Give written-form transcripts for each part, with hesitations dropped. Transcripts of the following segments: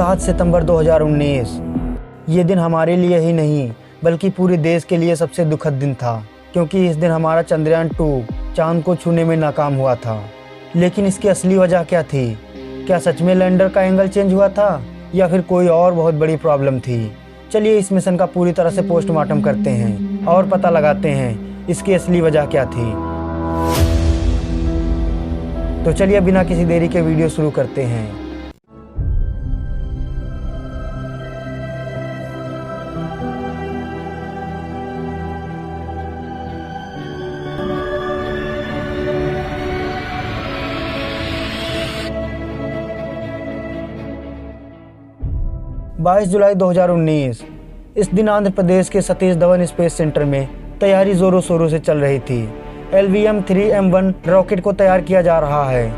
7 सितंबर 2019। ये दिन हमारे लिए ही नहीं बल्कि पूरे देश के लिए सबसे दुखद दिन था, क्योंकि इस दिन हमारा चंद्रयान 2 चांद को छूने में नाकाम हुआ था। लेकिन इसकी असली वजह क्या थी? क्या सच में लैंडर का एंगल चेंज हुआ था या फिर कोई और बहुत बड़ी प्रॉब्लम थी? चलिए इस मिशन का पूरी तरह से पोस्टमार्टम करते हैं और पता लगाते हैं इसकी असली वजह क्या थी। तो चलिए बिना किसी देरी के वीडियो शुरू करते हैं। बाईस जुलाई 2019। इस दिन आंध्र प्रदेश के सतीश धवन स्पेस सेंटर में तैयारी जोरों शोरों से चल रही थी। LVM-3M1 रॉकेट को तैयार किया जा रहा है,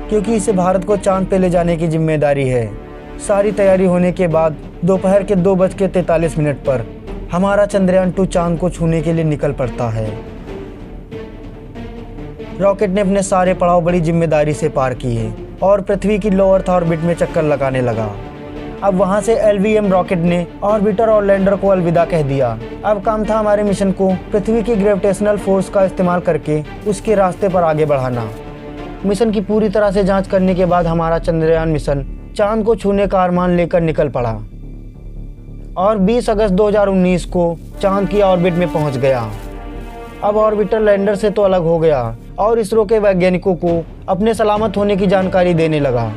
क्योंकि इसे भारत को चांद पे ले जाने की जिम्मेदारी है। सारी तैयारी होने के बाद दोपहर के 2:43 पर हमारा चंद्रयान 2 चांद को छूने के लिए निकल पड़ता है। रॉकेट ने अपने सारे पड़ाव बड़ी जिम्मेदारी से पार किए और पृथ्वी की लो अर्थ ऑर्बिट में चक्कर लगाने लगा। अब वहां से LVM रॉकेट ने ऑर्बिटर और लैंडर को अलविदा कह दिया। अब काम था हमारे मिशन को पृथ्वी की ग्रेविटेशनल फोर्स का इस्तेमाल करके उसके रास्ते पर आगे बढ़ाना। मिशन की पूरी तरह से जांच करने के बाद हमारा चंद्रयान मिशन चांद को छूने का अरमान लेकर निकल पड़ा और 20 अगस्त 2019 को चांद की ऑर्बिट में पहुंच गया। अब ऑर्बिटर लैंडर से तो अलग हो गया और इसरो के वैज्ञानिकों को अपने सलामत होने की जानकारी देने लगा।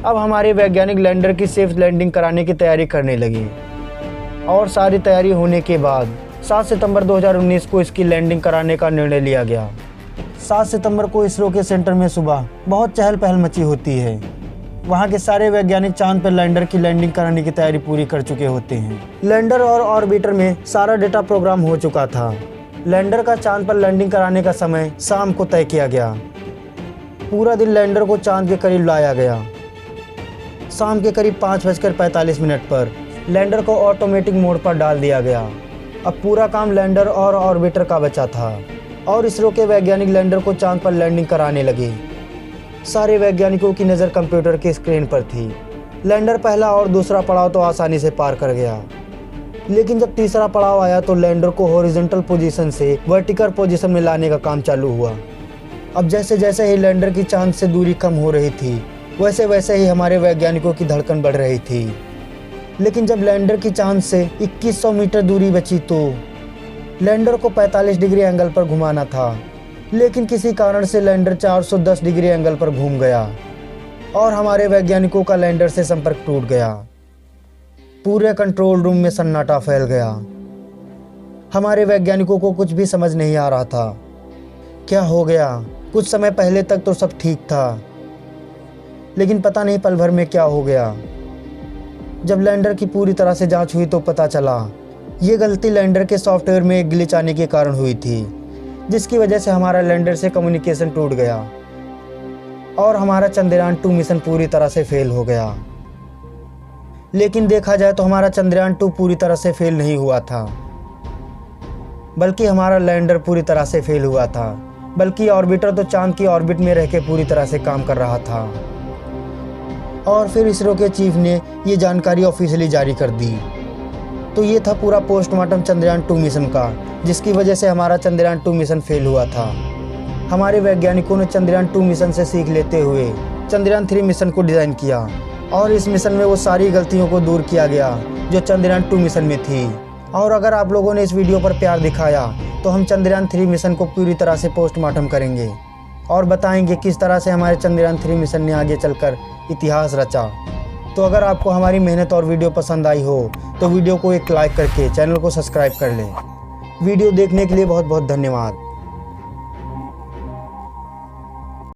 अब हमारे वैज्ञानिक लैंडर की सेफ लैंडिंग कराने की तैयारी करने लगे और सारी तैयारी होने के बाद 7 सितंबर 2019 को इसकी लैंडिंग कराने का निर्णय लिया गया। 7 सितंबर को इसरो के सेंटर में सुबह बहुत चहल पहल मची होती है। वहां के सारे वैज्ञानिक चांद पर लैंडर की लैंडिंग कराने की तैयारी पूरी कर चुके होते हैं। लैंडर और ऑर्बिटर में सारा डेटा प्रोग्राम हो चुका था। लैंडर का चांद पर लैंडिंग कराने का समय शाम को तय किया गया। पूरा दिन लैंडर को चांद के करीब लाया गया। शाम के करीब 5:45 पर लैंडर को ऑटोमेटिक मोड पर डाल दिया गया। अब पूरा काम लैंडर और ऑर्बिटर का बचा था और इसरो के वैज्ञानिक लैंडर को चांद पर लैंडिंग कराने लगे। सारे वैज्ञानिकों की नज़र कंप्यूटर की स्क्रीन पर थी। लैंडर पहला और दूसरा पड़ाव तो आसानी से पार कर गया, लेकिन जब तीसरा पड़ाव आया तो लैंडर को हॉरिजॉन्टल पोजीशन से वर्टिकल पोजीशन में लाने का काम चालू हुआ। अब जैसे जैसे ही लैंडर की चांद से दूरी कम हो रही थी वैसे वैसे ही हमारे वैज्ञानिकों की धड़कन बढ़ रही थी। लेकिन जब लैंडर की चांद से 2100 मीटर दूरी बची तो लैंडर को 45 डिग्री एंगल पर घुमाना था, लेकिन किसी कारण से लैंडर 410 डिग्री एंगल पर घूम गया और हमारे वैज्ञानिकों का लैंडर से संपर्क टूट गया। पूरे कंट्रोल रूम में सन्नाटा फैल गया। हमारे वैज्ञानिकों को कुछ भी समझ नहीं आ रहा था। क्या हो गया? कुछ समय पहले तक तो सब ठीक था, लेकिन पता नहीं पल भर में क्या हो गया। जब लैंडर की पूरी तरह से जांच हुई तो पता चला ये गलती लैंडर के सॉफ्टवेयर में एक ग्लिच आने के कारण हुई थी, जिसकी वजह से हमारा लैंडर से कम्युनिकेशन टूट गया और हमारा चंद्रयान 2 मिशन पूरी तरह से फेल हो गया। लेकिन देखा जाए तो हमारा चंद्रयान 2 पूरी तरह से फेल नहीं हुआ था, बल्कि हमारा लैंडर पूरी तरह से फेल हुआ था। बल्कि ऑर्बिटर तो चांद की ऑर्बिट में रह के पूरी तरह से काम कर रहा था। और फिर इसरो के चीफ ने ये जानकारी ऑफिशियली जारी कर दी। तो ये था पूरा पोस्टमार्टम चंद्रयान 2 मिशन का, जिसकी वजह से हमारा चंद्रयान 2 मिशन फेल हुआ था। हमारे वैज्ञानिकों ने चंद्रयान 2 मिशन से सीख लेते हुए चंद्रयान 3 मिशन को डिज़ाइन किया और इस मिशन में वो सारी गलतियों को दूर किया गया जो चंद्रयान 2 मिशन में थी। और अगर आप लोगों ने इस वीडियो पर प्यार दिखाया तो हम चंद्रयान 3 मिशन को पूरी तरह से पोस्टमार्टम करेंगे और बताएंगे किस तरह से हमारे चंद्रयान 3 मिशन ने आगे चलकर इतिहास रचा। तो अगर आपको हमारी मेहनत और वीडियो पसंद आई हो तो वीडियो को एक लाइक करके चैनल को सब्सक्राइब कर लें। वीडियो देखने के लिए बहुत बहुत धन्यवाद।